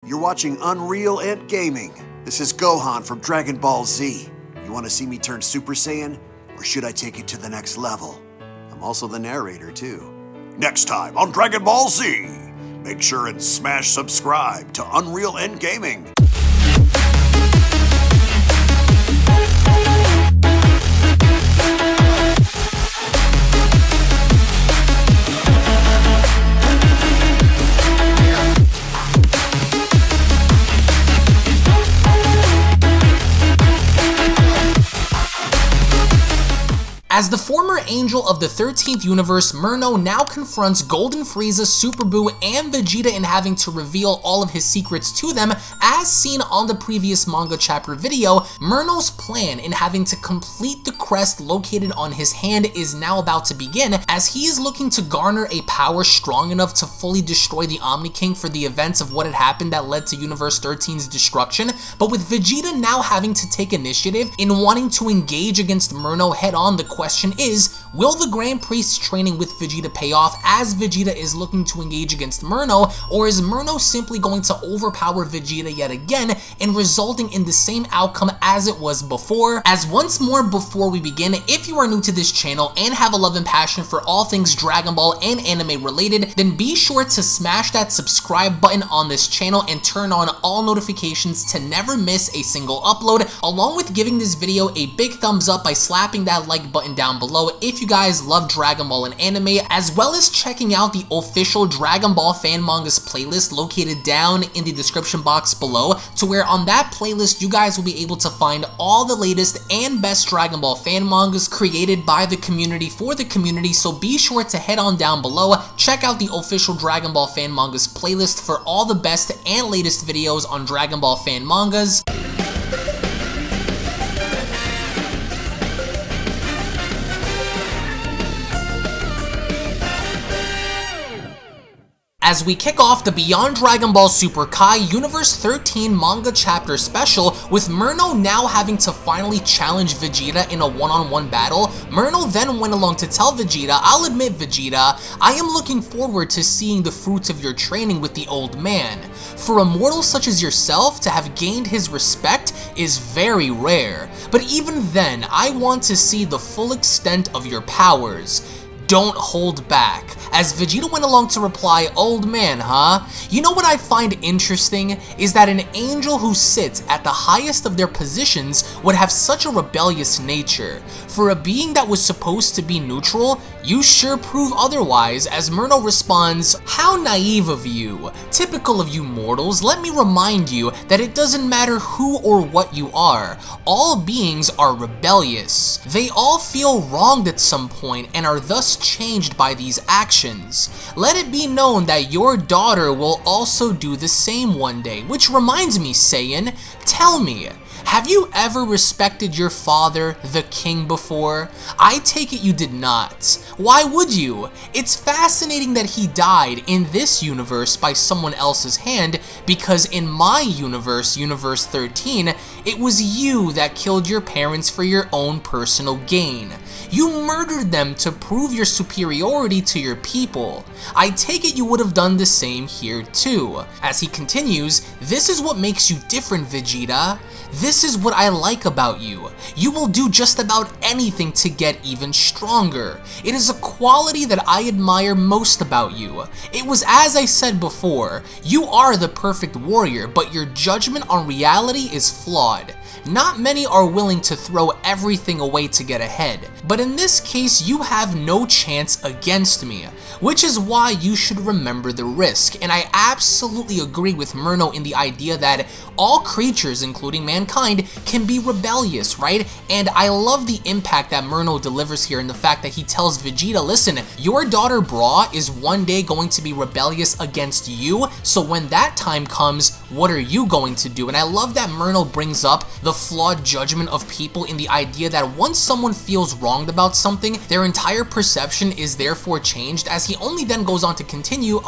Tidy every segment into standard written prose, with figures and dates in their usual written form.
You're watching UnrealEntGaming. This is Gohan from Dragon Ball Z. You want to see me turn Super Saiyan? Or should I take it to the next level? I'm also the narrator, too. Next time on Dragon Ball Z, make sure and smash subscribe to UnrealEntGaming. As the former angel of the 13th universe, Myrrhno now confronts Golden Frieza, Super Buu, and Vegeta in having to reveal all of his secrets to them. As seen on the previous manga chapter video, Myrrhno's plan in having to complete the crest located on his hand is now about to begin, as he is looking to garner a power strong enough to fully destroy the Omni King for the events of what had happened that led to Universe 13's destruction. But with Vegeta now having to take initiative in wanting to engage against Myrrhno head-on, the question is, will the Grand Priest's training with Vegeta pay off as Vegeta is looking to engage against Myrrhno, or is Myrrhno simply going to overpower Vegeta yet again and resulting in the same outcome as it was before? As once more before we begin, if you are new to this channel and have a love and passion for all things Dragon Ball and anime related, then be sure to smash that subscribe button on this channel and turn on all notifications to never miss a single upload, along with giving this video a big thumbs up by slapping that like button down below if you guys love Dragon Ball and anime, as well as checking out the official Dragon Ball fan mangas playlist located down in the description box below, to where on that playlist you guys will be able to find all the latest and best Dragon Ball fan mangas created by the community for the community. So be sure to head on down below, check out the official Dragon Ball fan mangas playlist for all the best and latest videos on Dragon Ball fan mangas. As we kick off the Beyond Dragon Ball Super Kai Universe 13 manga chapter special, with Myrrhno now having to finally challenge Vegeta in a one-on-one battle, Myrrhno then went along to tell Vegeta, "I'll admit, Vegeta, I am looking forward to seeing the fruits of your training with the old man. For a mortal such as yourself to have gained his respect is very rare, but even then, I want to see the full extent of your powers. Don't hold back." As Vegeta went along to reply, "Old man, huh? You know what I find interesting is that an angel who sits at the highest of their positions would have such a rebellious nature. For a being that was supposed to be neutral, you sure prove otherwise." As Myrrhno responds, "How naive of you. Typical of you mortals, let me remind you that it doesn't matter who or what you are. All beings are rebellious. They all feel wronged at some point and are thus changed by these actions. Let it be known that your daughter will also do the same one day. Which reminds me, Saiyan, tell me, have you ever respected your father, the king, before? I take it you did not. Why would you? It's fascinating that he died in this universe by someone else's hand, because in my universe, Universe 13, it was you that killed your parents for your own personal gain. You murdered them to prove your superiority to your people. I take it you would have done the same here too." As he continues, "This is what makes you different, Vegeta. This is what I like about you. You will do just about anything to get even stronger. It is a quality that I admire most about you. It was as I said before, you are the perfect warrior, but your judgment on reality is flawed. Not many are willing to throw everything away to get ahead, but in this case you have no chance against me, which is why you should remember the risk." And I absolutely agree with Myrrhno in the idea that all creatures, including mankind, can be rebellious, right? And I love the impact that Myrrhno delivers here in the fact that he tells Vegeta, "Listen, your daughter Bra is one day going to be rebellious against you, so when that time comes, what are you going to do?" And I love that Myrrhno brings up the flawed judgment of people in the idea that once someone feels wronged about something, their entire perception is therefore changed, as he only then goes on to continue,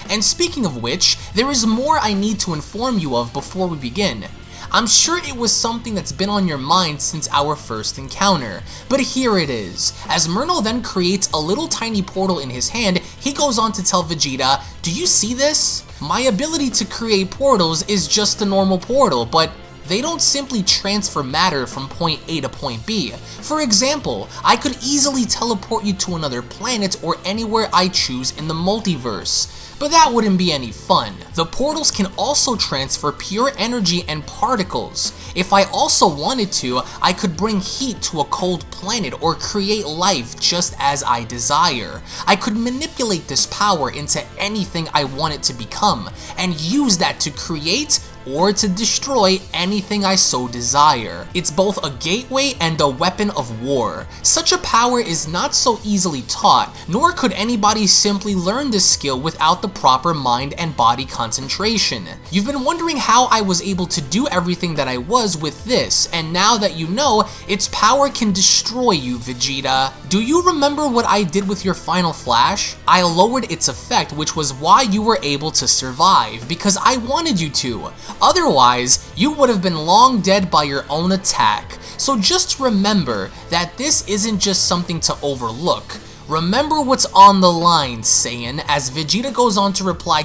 "And speaking of which, there is more I need to inform you of before we begin. I'm sure it was something that's been on your mind since our first encounter, but here it is." As Myrrhno then creates a little tiny portal in his hand, he goes on to tell Vegeta, "Do you see this? My ability to create portals is just a normal portal, but they don't simply transfer matter from point A to point B. For example, I could easily teleport you to another planet or anywhere I choose in the multiverse, but that wouldn't be any fun. The portals can also transfer pure energy and particles. If I also wanted to, I could bring heat to a cold planet or create life just as I desire. I could manipulate this power into anything I want it to become, and use that to create or to destroy anything I so desire. It's both a gateway and a weapon of war. Such a power is not so easily taught, nor could anybody simply learn this skill without the proper mind and body concentration. You've been wondering how I was able to do everything that I was with this, and now that you know, its power can destroy you, Vegeta. Do you remember what I did with your final flash? I lowered its effect, which was why you were able to survive, because I wanted you to. Otherwise, you would have been long dead by your own attack. So just remember that this isn't just something to overlook. Remember what's on the line, Saiyan, as Vegeta goes on to reply,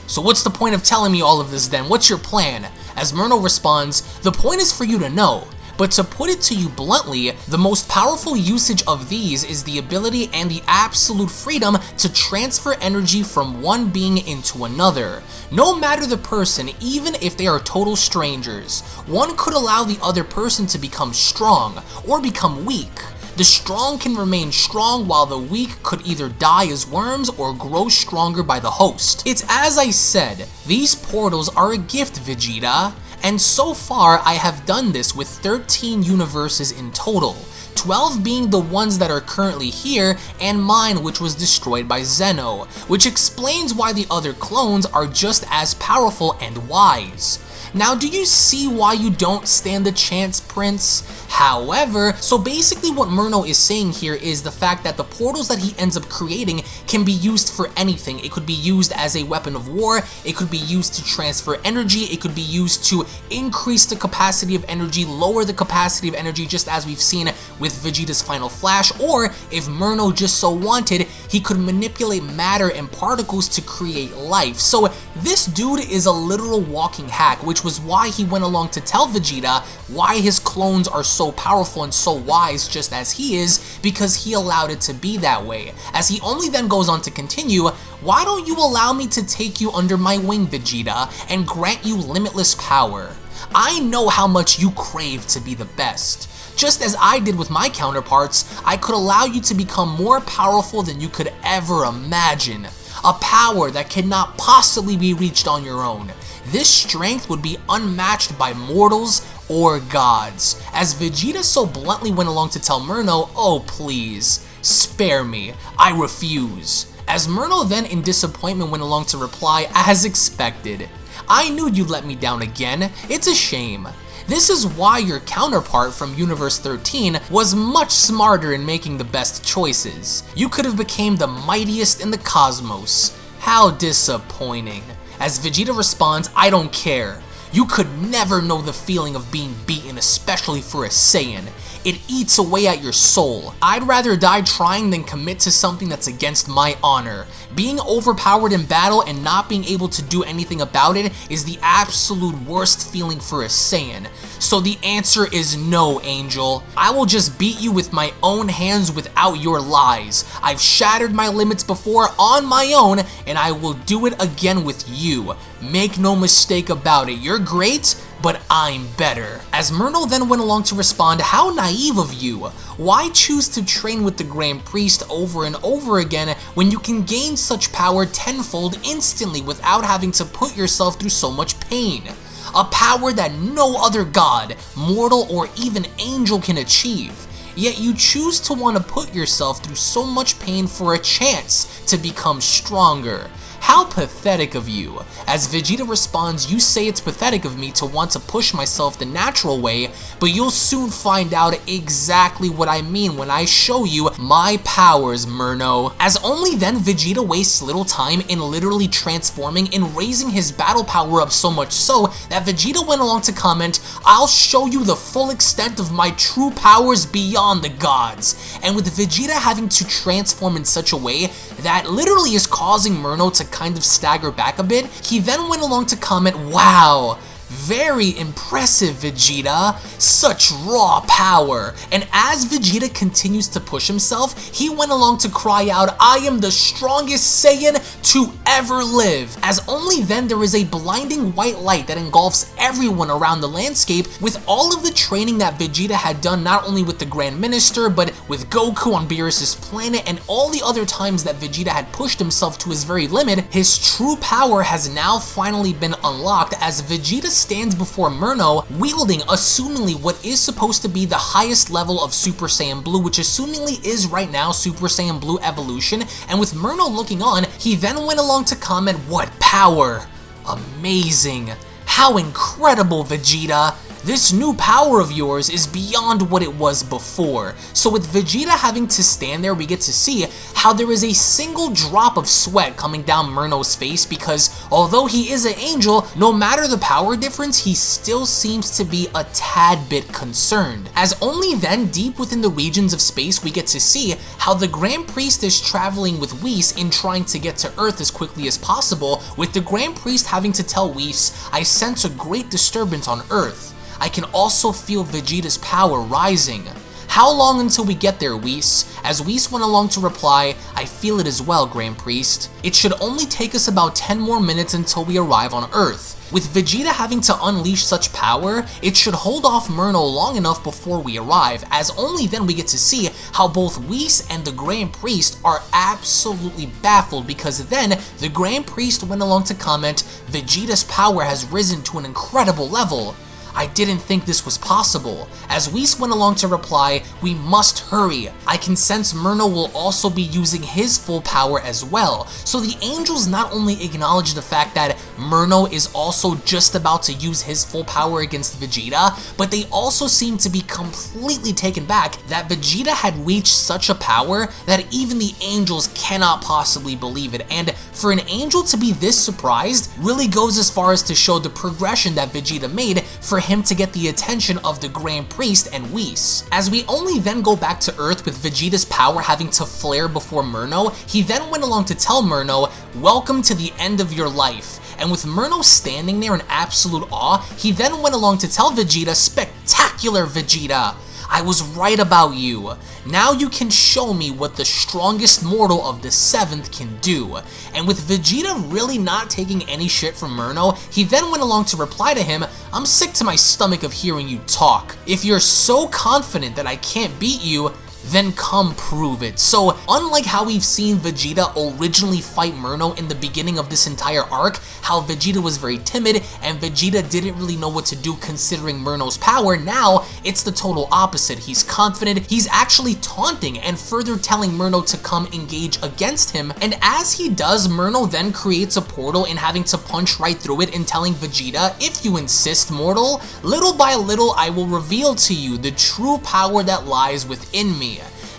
"So what's the point of telling me all of this then? What's your plan?" As Myrrhno responds, "The point is for you to know. But to put it to you bluntly, the most powerful usage of these is the ability and the absolute freedom to transfer energy from one being into another. No matter the person, even if they are total strangers, one could allow the other person to become strong or become weak. The strong can remain strong while the weak could either die as worms or grow stronger by the host. It's as I said, these portals are a gift, Vegeta. And so far, I have done this with 13 universes in total, 12 being the ones that are currently here, and mine which was destroyed by Zeno, which explains why the other clones are just as powerful and wise. Now, do you see why you don't stand a chance, Prince? However, so basically what Myrrhno is saying here is the fact that the portals that he ends up creating can be used for anything. It could be used as a weapon of war, it could be used to transfer energy, it could be used to increase the capacity of energy, lower the capacity of energy, just as we've seen with Vegeta's final flash, or if Myrrhno just so wanted, he could manipulate matter and particles to create life. So this dude is a literal walking hack, which was why he went along to tell Vegeta why his clones are so powerful and so wise just as he is, because he allowed it to be that way. As he only then goes on to continue, "Why don't you allow me to take you under my wing, Vegeta, and grant you limitless power? I know how much you crave to be the best. Just as I did with my counterparts, I could allow you to become more powerful than you could ever imagine. A power that cannot possibly be reached on your own. This strength would be unmatched by mortals or gods." As Vegeta so bluntly went along to tell Myrrhno, "Oh please, spare me, I refuse." As Myrrhno then in disappointment went along to reply, "As expected. I knew you'd let me down again, it's a shame. This is why your counterpart from Universe 13 was much smarter in making the best choices. You could have become the mightiest in the cosmos. How disappointing." As Vegeta responds, "I don't care. You could never know the feeling of being beaten, especially for a Saiyan. It eats away at your soul. I'd rather die trying than commit to something that's against my honor. Being overpowered in battle and not being able to do anything about it is the absolute worst feeling for a Saiyan. So the answer is no, Angel. I will just beat you with my own hands without your lies. I've shattered my limits before on my own, and I will do it again with you. Make no mistake about it, you're great, but I'm better." As Myrrhno then went along to respond, "How naive of you. Why choose to train with the Grand Priest over and over again when you can gain such power tenfold instantly without having to put yourself through so much pain? A power that no other god, mortal, or even angel can achieve. Yet you choose to want to put yourself through so much pain for a chance to become stronger. How pathetic of you." As Vegeta responds, "You say it's pathetic of me to want to push myself the natural way, but you'll soon find out exactly what I mean when I show you my powers, Myrrhno." As only then Vegeta wastes little time in literally transforming and raising his battle power up so much so that Vegeta went along to comment, "I'll show you the full extent of my true powers beyond the gods." And with Vegeta having to transform in such a way that literally is causing Myrrhno to kind of stagger back a bit, he then went along to comment, "Wow, very impressive, Vegeta. Such raw power." And as Vegeta continues to push himself, he went along to cry out, "I am the strongest Saiyan to ever live." As only then there is a blinding white light that engulfs everyone around the landscape with all of the training that Vegeta had done, not only with the Grand Minister, but with Goku on Beerus's planet and all the other times that Vegeta had pushed himself to his very limit. His true power has now finally been unlocked as Vegeta stands before Myrrhno, wielding assumingly what is supposed to be the highest level of Super Saiyan Blue, which assumingly is right now Super Saiyan Blue Evolution. And with Myrrhno looking on, he then went along to comment, "What power! Amazing! How incredible, Vegeta! This new power of yours is beyond what it was before." So with Vegeta having to stand there, we get to see how there is a single drop of sweat coming down Myrrhno's face, because although he is an angel, no matter the power difference, he still seems to be a tad bit concerned. As only then, deep within the regions of space, we get to see how the Grand Priest is traveling with Whis in trying to get to Earth as quickly as possible, with the Grand Priest having to tell Whis, "I sense a great disturbance on Earth. I can also feel Vegeta's power rising. How long until we get there, Whis?" As Whis went along to reply, "I feel it as well, Grand Priest. It should only take us about 10 more minutes until we arrive on Earth." With Vegeta having to unleash such power, it should hold off Myrrhno long enough before we arrive, as only then we get to see how both Whis and the Grand Priest are absolutely baffled, because then the Grand Priest went along to comment, "Vegeta's power has risen to an incredible level. I didn't think this was possible." As Whis went along to reply, "We must hurry. I can sense Myrrhno will also be using his full power as well." So the angels not only acknowledge the fact that Myrrhno is also just about to use his full power against Vegeta, but they also seem to be completely taken back that Vegeta had reached such a power that even the angels cannot possibly believe it. And for an angel to be this surprised really goes as far as to show the progression that Vegeta made for him to get the attention of the Grand Priest and Whis. As we only then go back to Earth with Vegeta's power having to flare before Myrrhno, he then went along to tell Myrrhno, "Welcome to the end of your life." And with Myrrhno standing there in absolute awe, he then went along to tell Vegeta, "Spectacular, Vegeta! I was right about you. Now you can show me what the strongest mortal of the 7th can do." And with Vegeta really not taking any shit from Myrrhno, he then went along to reply to him, "I'm sick to my stomach of hearing you talk. If you're so confident that I can't beat you, then come prove it." So unlike how we've seen Vegeta originally fight Myrrhno in the beginning of this entire arc, how Vegeta was very timid and Vegeta didn't really know what to do considering Myrrhno's power, now it's the total opposite. He's confident, he's actually taunting and further telling Myrrhno to come engage against him, and as he does, Myrrhno then creates a portal in having to punch right through it and telling Vegeta, "If you insist, mortal, little by little I will reveal to you the true power that lies within me.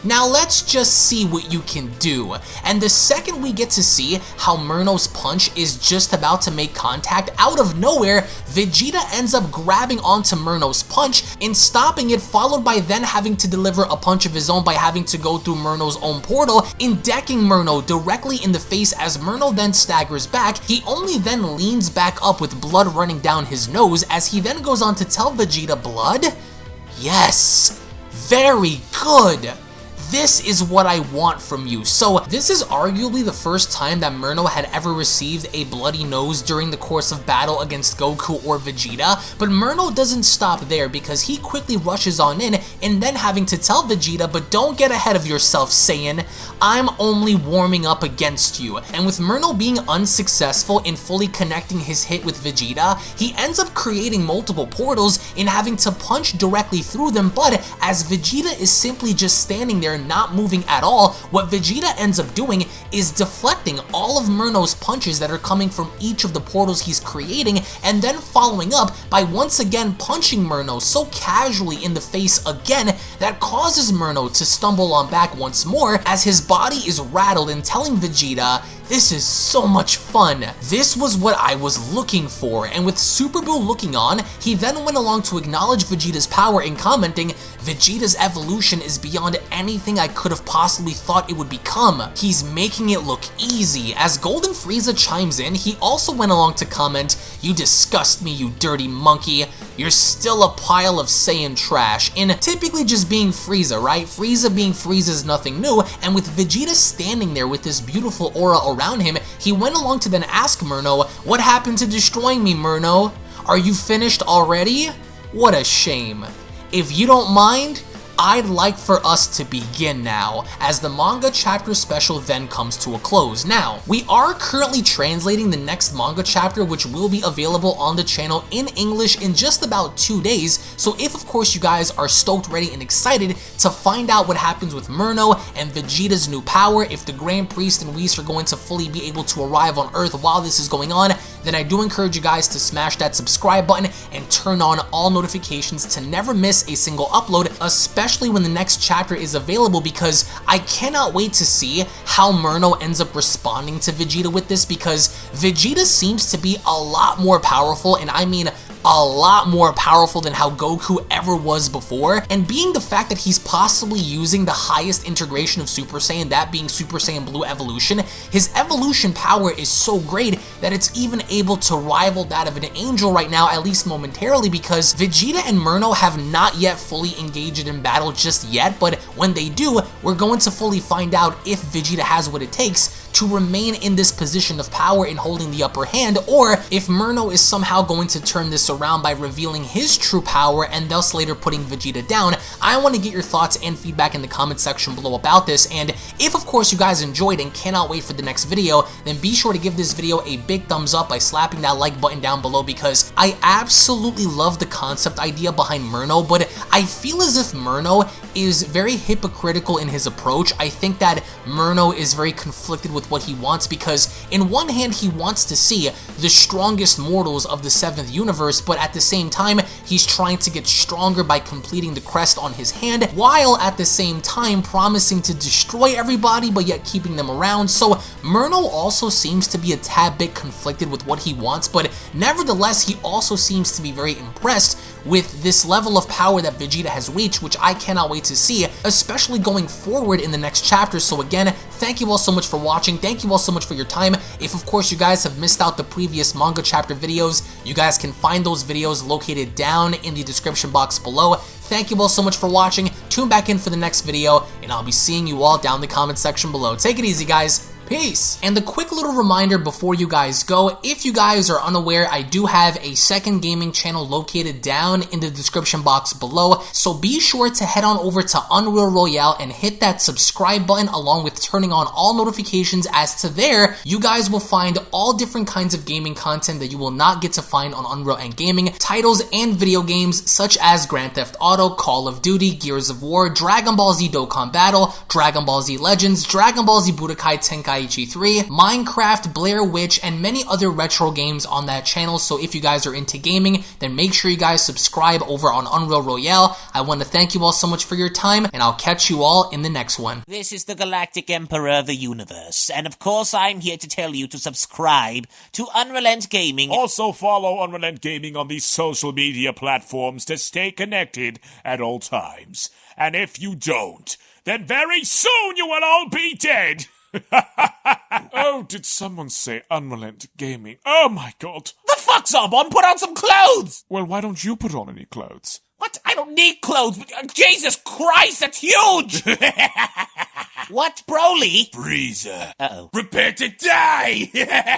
Now let's just see what you can do." And the second we get to see how Myrrhno's punch is just about to make contact, out of nowhere, Vegeta ends up grabbing onto Myrrhno's punch and stopping it, followed by then having to deliver a punch of his own by having to go through Myrrhno's own portal, decking Myrrhno directly in the face. As Myrrhno then staggers back, he only then leans back up with blood running down his nose, as he then goes on to tell Vegeta, "Blood? Yes, very good. This is what I want from you." So this is arguably the first time that Myrrhno had ever received a bloody nose during the course of battle against Goku or Vegeta, but Myrrhno doesn't stop there, because he quickly rushes on in and then having to tell Vegeta, "But don't get ahead of yourself, Saiyan. I'm only warming up against you." And with Myrrhno being unsuccessful in fully connecting his hit with Vegeta, he ends up creating multiple portals and having to punch directly through them, but as Vegeta is simply just standing there not moving at all, what Vegeta ends up doing is deflecting all of Myrrhno's punches that are coming from each of the portals he's creating, and then following up by once again punching Myrrhno so casually in the face again that causes Myrrhno to stumble on back once more as his body is rattled and telling Vegeta, "This is so much fun." This was what I was looking for, and with Super Buu looking on, he then went along to acknowledge Vegeta's power and commenting, "Vegeta's evolution is beyond anything I could have possibly thought it would become. He's making it look easy." As Golden Frieza chimes in, he also went along to comment, "You disgust me, you dirty monkey. You're still a pile of Saiyan trash," in typically just being Frieza, right? Frieza being Frieza is nothing new, and with Vegeta standing there with this beautiful aura around him, he went along to then ask Myrrhno, "What happened to destroying me, Myrrhno? Are you finished already? What a shame. If you don't mind, I'd like for us to begin now," as the manga chapter special then comes to a close. Now, we are currently translating the next manga chapter, which will be available on the channel in English in just about 2 days, so if of course you guys are stoked, ready, and excited to find out what happens with Myrrhno and Vegeta's new power, if the Grand Priest and Whis are going to fully be able to arrive on Earth while this is going on, then I do encourage you guys to smash that subscribe button and turn on all notifications to never miss a single upload, especially when the next chapter is available, because I cannot wait to see how Myrrhno ends up responding to Vegeta with this, because Vegeta seems to be a lot more powerful, and I mean a lot more powerful than how Goku ever was before, and being the fact that he's possibly using the highest integration of Super Saiyan, that being Super Saiyan Blue evolution, his evolution power is so great that it's even able to rival that of an angel right now, at least momentarily, because Vegeta and Myrrhno have not yet fully engaged in battle just yet, but when they do, we're going to fully find out if Vegeta has what it takes to remain in this position of power and holding the upper hand, or if Myrrhno is somehow going to turn this around by revealing his true power and thus later putting Vegeta down. I want to get your thoughts and feedback in the comment section below about this, and if of course you guys enjoyed and cannot wait for the next video, then be sure to give this video a big thumbs up by slapping that like button down below, because I absolutely love the concept idea behind Myrrhno, but I feel as if Myrrhno is very hypocritical in his approach. I think that Myrrhno is very conflicted with what he wants, because in one hand he wants to see the strongest mortals of the 7th universe, but at the same time he's trying to get stronger by completing the crest on his hand, while at the same time promising to destroy everybody but yet keeping them around. So Myrrhno also seems to be a tad bit conflicted with what he wants, but nevertheless he also seems to be very impressed with this level of power that Vegeta has reached, which I cannot wait to see, especially going forward in the next chapter. So again, thank you all so much for watching, thank you all so much for your time. If of course you guys have missed out the previous manga chapter videos, you guys can find those videos located down in the description box below. Thank you all so much for watching, tune back in for the next video, and I'll be seeing you all down in the comment section below. Take it easy, guys. Peace! And a quick little reminder before you guys go, if you guys are unaware, I do have a second gaming channel located down in the description box below, so be sure to head on over to Unreal Royale and hit that subscribe button along with turning on all notifications, as to there, you guys will find all different kinds of gaming content that you will not get to find on UnrealEntGaming, titles and video games such as Grand Theft Auto, Call of Duty, Gears of War, Dragon Ball Z Dokkan Battle, Dragon Ball Z Legends, Dragon Ball Z Budokai Tenkaichi 3, Minecraft, Blair Witch, and many other retro games on that channel. So if you guys are into gaming, then make sure you guys subscribe over on Unreal Royale. I want to thank you all so much for your time, and I'll catch you all in the next one. This is the Galactic Emperor of the Universe, and of course I'm here to tell you to subscribe to UnrealEntGaming. Also follow UnrealEntGaming on these social media platforms to stay connected at all times. And if you don't, then very soon you will all be dead! Oh, did someone say UnrealEntGaming? Oh my god. The fuck's up, on? Put on some clothes! Well, why don't you put on any clothes? What? I don't need clothes. Jesus Christ, that's huge! What, Broly? Frieza. Uh-oh. Prepare to die! UnrealEntGaming,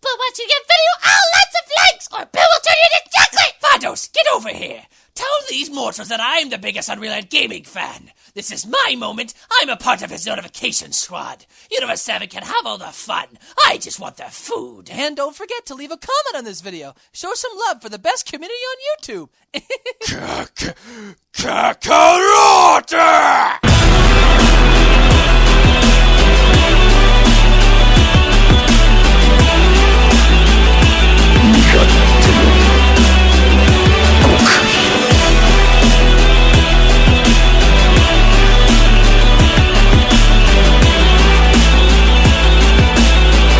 but once you get video, lots of likes, or Bill will turn you into chocolate! Vados, get over here! Tell these mortals that I'm the biggest UnrealEntGaming fan. This is my moment. I'm a part of his notification squad. Universe 7 can have all the fun. I just want the food. And don't forget to leave a comment on this video. Show some love for the best community on YouTube. Kakarot!